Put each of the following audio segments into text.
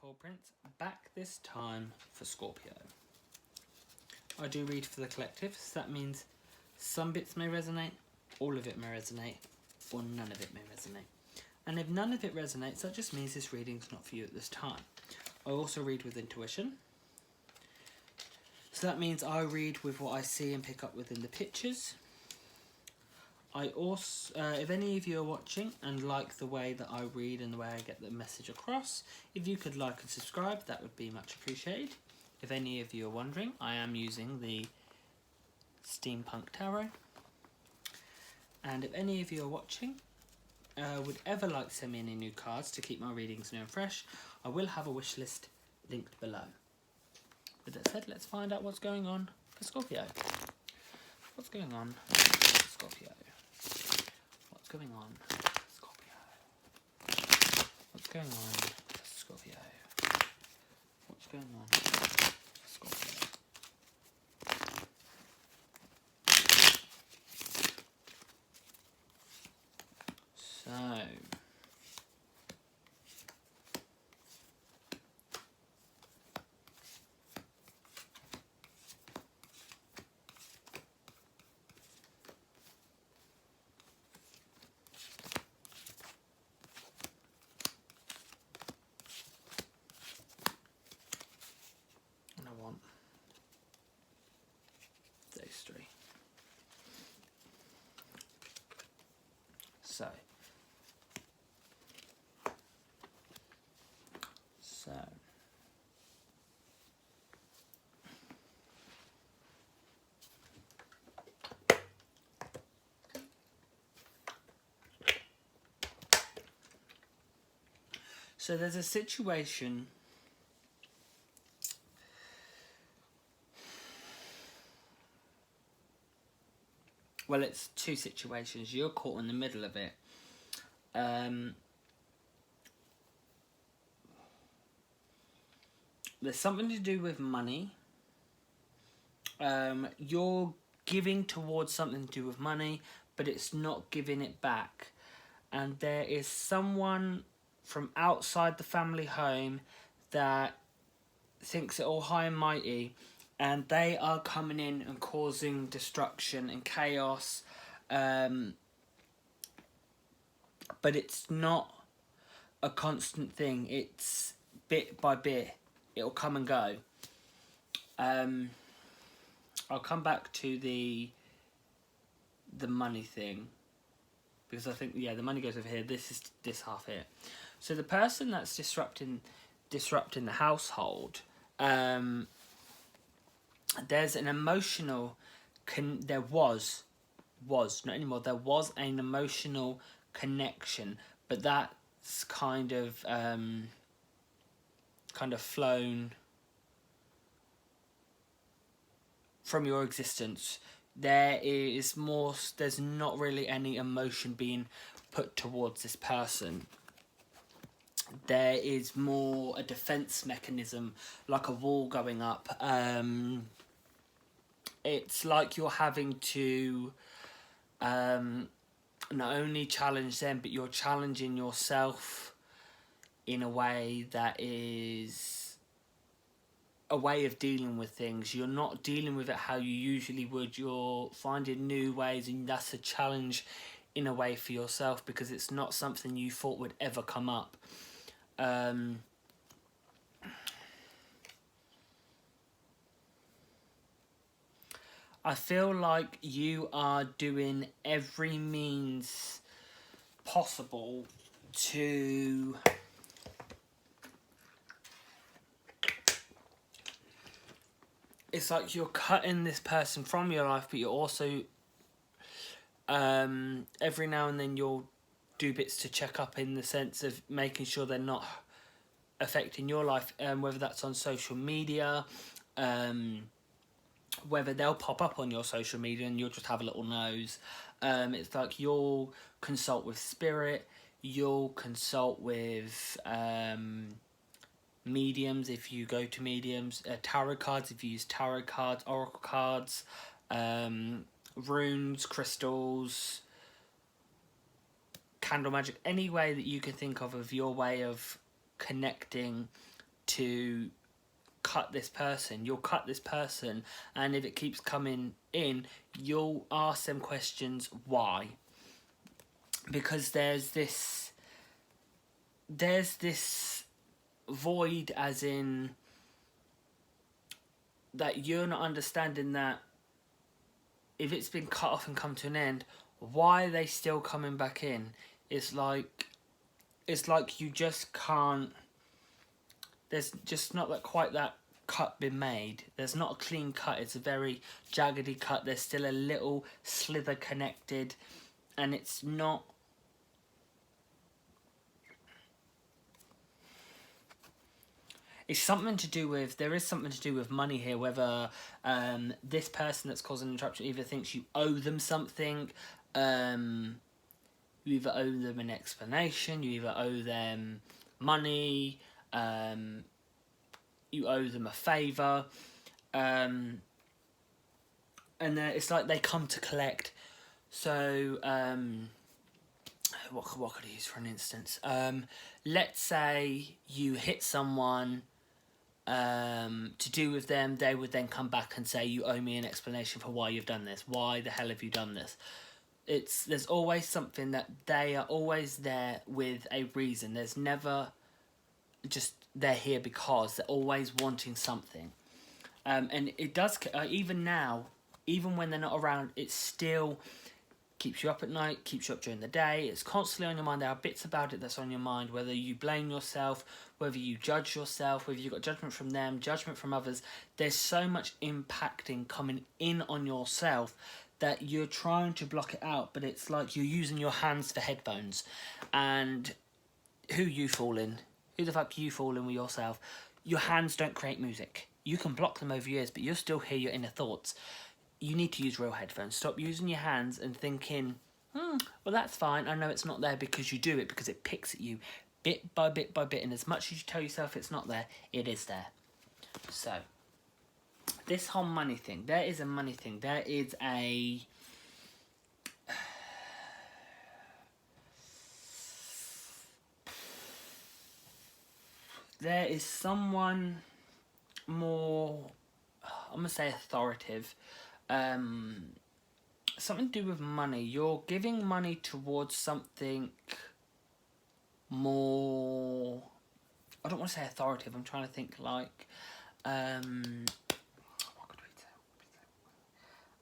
Paul Prince, back this time for Scorpio. I do read for the collective, so that means some bits may resonate, all of it may resonate, or none of it may resonate. And if none of it resonates, that just means this reading's not for you at this time. I also read with intuition. So that means I read with what I see and pick up within the pictures. I also, if any of you are watching and like the way that I read and the way I get the message across, if you could like and subscribe, that would be much appreciated. If any of you are wondering, I am using the Steampunk Tarot. And if any of you are watching, would ever like to send me any new cards to keep my readings new and fresh, I will have a wish list linked below. With that said, let's find out what's going on for Scorpio. What's going on for Scorpio? What's going on for Scorpio? What's going on for Scorpio? What's going on for Scorpio? And I want those three. So. So there's a situation well, it's two situations. You're caught in the middle of it. There's something to do with money. You're giving towards something to do with money, but it's not giving it back. And there is someone from outside the family home that thinks it all high and mighty, and they are coming in and causing destruction and chaos. But it's not a constant thing. It's bit by bit. It'll come and go. I'll come back to the money thing, because I think, yeah, the money goes over here. This is this half here. So the person that's disrupting the household, there's an emotional there was not anymore. There was an emotional connection, but that's kind of flown from your existence. There's not really any emotion being put towards this person. There is more a defense mechanism, like a wall going up. It's like you're having to not only challenge them, but you're challenging yourself in a way that is a way of dealing with things. You're not dealing with it how you usually would. You're finding new ways, and that's a challenge in a way for yourself, because it's not something you thought would ever come up. I feel like you are doing every means possible to it's like you're cutting this person from your life, but you're also every now and then you'll do bits to check up, in the sense of making sure they're not affecting your life, whether that's on social media, whether they'll pop up on your social media and you'll just have a little nose. It's like you'll consult with spirit, you'll consult with mediums if you go to mediums, tarot cards if you use tarot cards, oracle cards, runes, crystals, candle magic, any way that you can think of your way of connecting to cut this person. You'll cut this person, and if it keeps coming in, you'll ask them questions why. Because there's this void, as in that you're not understanding that if it's been cut off and come to an end, why are they still coming back in? It's like you just can't, there's just not that quite that cut been made. There's not a clean cut, it's a very jaggedy cut. There's still a little slither connected, and it's not, it's something to do with, there is something to do with money here, whether this person that's causing an interruption either thinks you owe them something, you either owe them an explanation, you either owe them money, you owe them a favour, and it's like they come to collect. So, what could I use for an instance? Let's say you hit someone to do with them, they would then come back and say, you owe me an explanation for why you've done this. Why the hell have you done this? There's always something that they are always there with a reason. There's never just they're here because they're always wanting something. And it does, even now, even when they're not around, it still keeps you up at night, keeps you up during the day. It's constantly on your mind. There are bits about it that's on your mind, whether you blame yourself, whether you judge yourself, whether you've got judgment from them, judgment from others. There's so much impacting coming in on yourself that you're trying to block it out, but it's like you're using your hands for headphones. And who you fooling? Who the fuck you fooling with yourself? Your hands don't create music. You can block them over years, but you'll still hear your inner thoughts. You need to use real headphones. Stop using your hands and thinking, well, that's fine. I know it's not there, because you do it, because it picks at you bit by bit by bit. And as much as you tell yourself it's not there, it is there. So, this whole money thing, there is a money thing. There is a... there is someone more, I'm going to say authoritative, something to do with money. You're giving money towards something more, I don't want to say authoritative, I'm trying to think like, what could we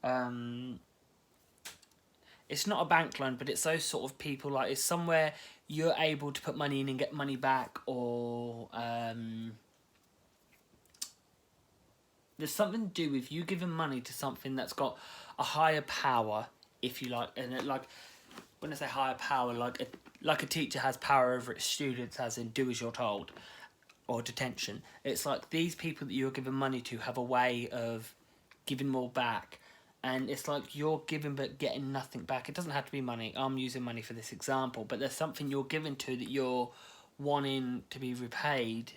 say? It's not a bank loan, but it's those sort of people, like it's somewhere you're able to put money in and get money back, or there's something to do with you giving money to something that's got a higher power, if you like. And it, like, when I say higher power, like a teacher has power over its students, as in do as you're told, or detention. It's like these people that you're giving money to have a way of giving more back. And it's like you're giving but getting nothing back. It doesn't have to be money. I'm using money for this example. But there's something you're giving to that you're wanting to be repaid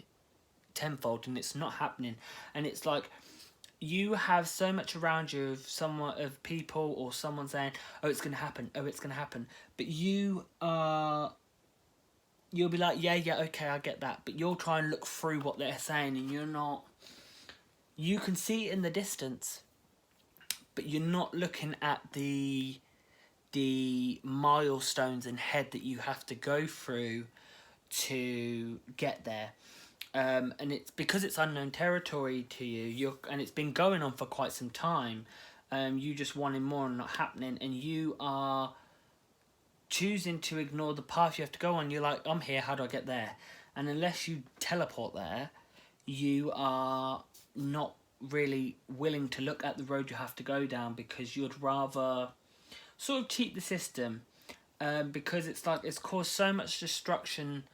tenfold, and it's not happening. And it's like you have so much around you of people or someone saying, oh, it's going to happen. Oh, it's going to happen. But you'll be like, yeah, okay, I get that. But you'll try and look through what they're saying, and you're not... You can see it in the distance, but you're not looking at the milestones and head that you have to go through to get there. And it's because it's unknown territory to you, and it's been going on for quite some time. You just wanting more and not happening, and you are choosing to ignore the path you have to go on. You're like, I'm here, how do I get there? And unless you teleport there, you are not really willing to look at the road you have to go down, because you'd rather sort of cheat the system, because it's like it's caused so much destruction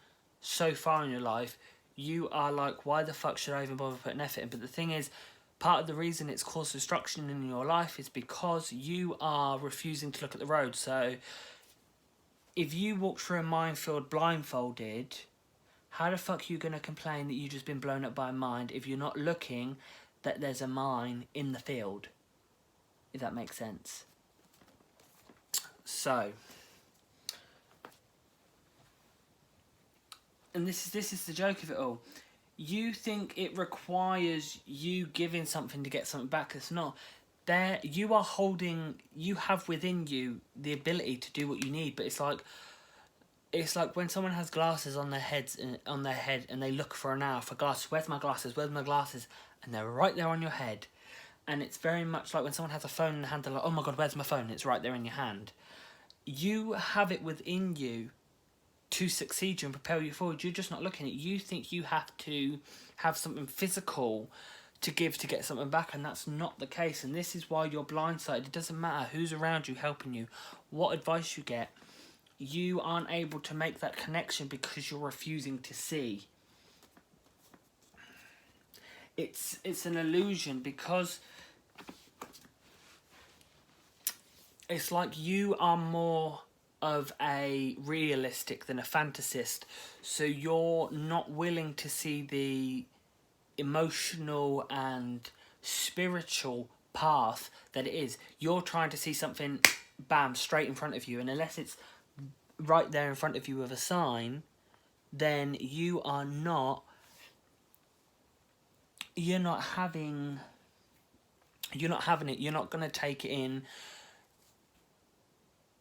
so far in your life. You are like, why the fuck should I even bother putting effort in? But the thing is, part of the reason it's caused destruction in your life is because you are refusing to look at the road. So if you walk through a minefield blindfolded, how the fuck are you going to complain that you've just been blown up by a mine if you're not looking that there's a mine in the field? If that makes sense. So, and this is the joke of it all. you think it requires you giving something to get something back. It's not. There, you are holding. You have within you the ability to do what you need, but it's like when someone has glasses on their head, and they look for an hour for glasses. Where's my glasses? Where's my glasses? And they're right there on your head. And it's very much like when someone has a phone in the hand, they're like, oh my God, where's my phone? It's right there in your hand. You have it within you to succeed you and propel you forward. You're just not looking at it. You think you have to have something physical to give to get something back, and that's not the case. And this is why you're blindsided. It doesn't matter who's around you helping you, what advice you get. You aren't able to make that connection because you're refusing to see. It's an illusion, because it's like you are more of a realistic than a fantasist. So you're not willing to see the emotional and spiritual path that it is. You're trying to see something, bam, straight in front of you. And unless it's right there in front of you with a sign, then you're not having it. You're not going to take it in.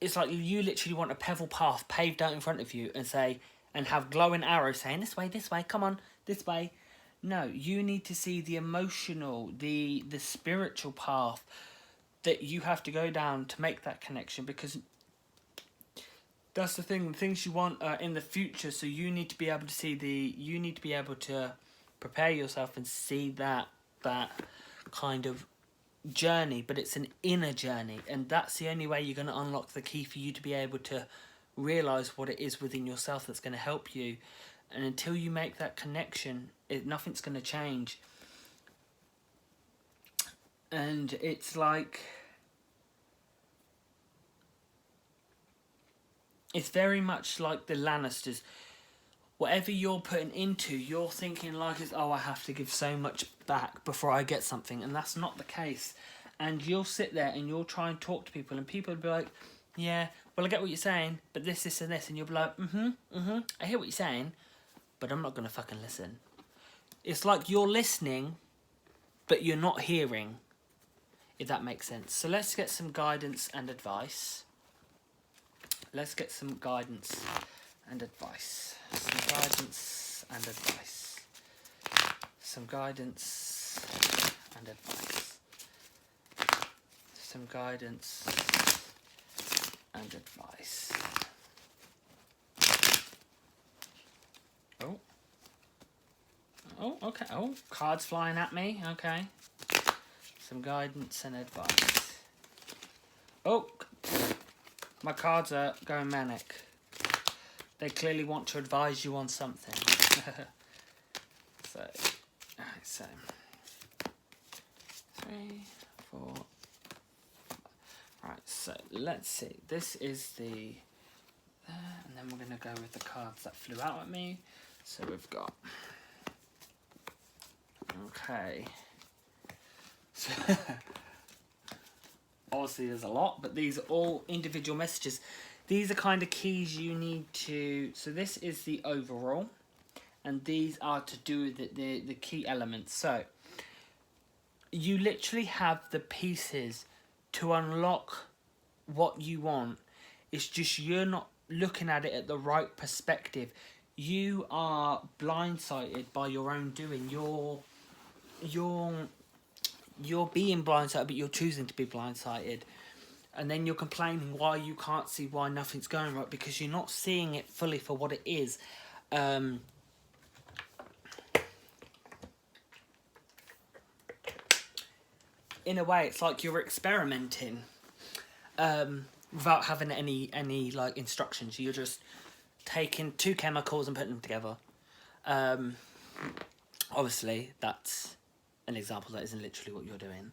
It's like you literally want a pebble path paved out in front of you and have glowing arrows saying, this way, come on, this way. No, you need to see the emotional, the spiritual path that you have to go down to make that connection, because that's the thing, the things you want are in the future. So you need to be able to see you need to be able to prepare yourself and see that kind of journey, but it's an inner journey, and that's the only way you're going to unlock the key for you to be able to realize what it is within yourself that's going to help you. And until you make that connection, nothing's going to change. And it's like, it's very much like the Lannisters. Whatever you're putting into, you're thinking like, I have to give so much back before I get something. And that's not the case. And you'll sit there and you'll try and talk to people, and people will be like, yeah, well, I get what you're saying, but this, and this. And you'll be like, I hear what you're saying, but I'm not going to fucking listen. It's like you're listening, but you're not hearing, if that makes sense. So let's get some guidance and advice. Let's get some guidance and advice. Some guidance and advice. Some guidance and advice. Some guidance and advice. Oh, okay. Oh, cards flying at me. Okay. Some guidance and advice. Oh, my cards are going manic. They clearly want to advise you on something. So, 3, 4. Right, so let's see. This is the and then we're going to go with the cards that flew out at me. So we've got, okay. So obviously there's a lot, but these are all individual messages. These are kind of keys you need to, so this is the overall, and these are to do with the key elements. So you literally have the pieces to unlock what you want. It's just you're not looking at it at the right perspective. You are blindsided by your own doing. You're being blindsided, but you're choosing to be blindsided. And then you're complaining why you can't see why nothing's going right, because you're not seeing it fully for what it is. In a way, it's like you're experimenting without having any like instructions. You're just taking 2 chemicals and putting them together. Obviously, that's an example that isn't literally what you're doing.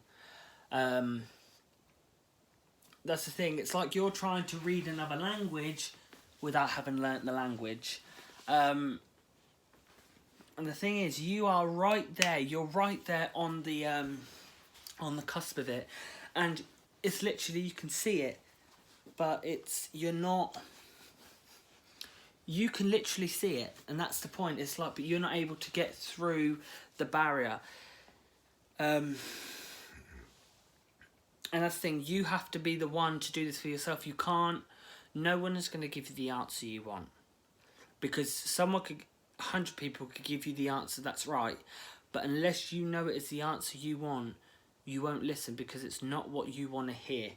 That's the thing. It's like you're trying to read another language without having learnt the language. And the thing is, you are right there. You're right there on the cusp of it, and it's literally, you can see it, but you're not you can literally see it, and that's the point. It's like, but you're not able to get through the barrier. And that's the thing, you have to be the one to do this for yourself. You can't, no one is going to give you the answer you want. Because 100 people could give you the answer that's right, but unless you know it is the answer you want, you won't listen, because it's not what you want to hear.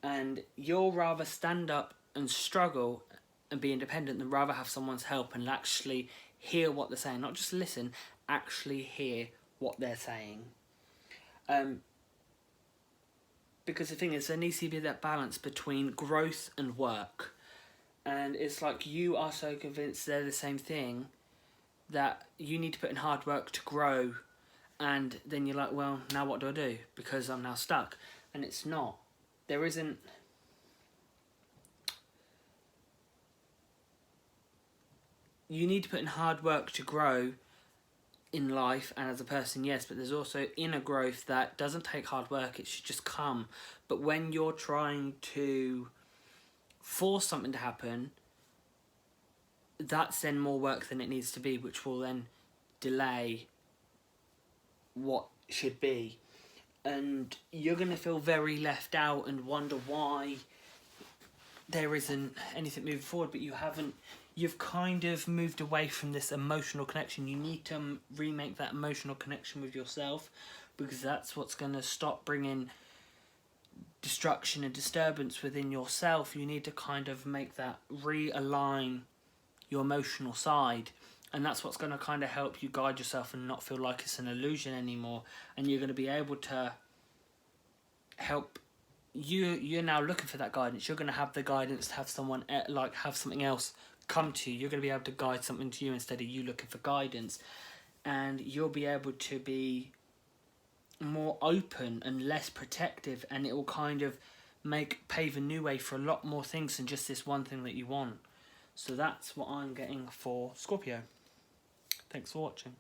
And you'll rather stand up and struggle and be independent than rather have someone's help and actually hear what they're saying. Not just listen, actually hear what they're saying. Because the thing is, there needs to be that balance between growth and work. And it's like, you are so convinced they're the same thing that you need to put in hard work to grow, and then you're like, well, now what do I do? Because I'm now stuck. And it's not. There isn't... You need to put in hard work to grow in life and as a person, yes, but there's also inner growth that doesn't take hard work, it should just come. But when you're trying to force something to happen, that's then more work than it needs to be, which will then delay what should be. And you're going to feel very left out and wonder why there isn't anything moving forward, but you've kind of moved away from this emotional connection. You need to remake that emotional connection with yourself, because that's what's going to stop bringing destruction and disturbance within yourself. You need to kind of make that realign your emotional side, and that's what's going to kind of help you guide yourself and not feel like it's an illusion anymore. And you're going to be able to help you're now looking for that guidance. You're going to have the guidance to have someone have something else come to you. You're going to be able to guide something to you instead of you looking for guidance, and you'll be able to be more open and less protective, and it will kind of pave a new way for a lot more things than just this one thing that you want. So that's what I'm getting for Scorpio. Thanks for watching.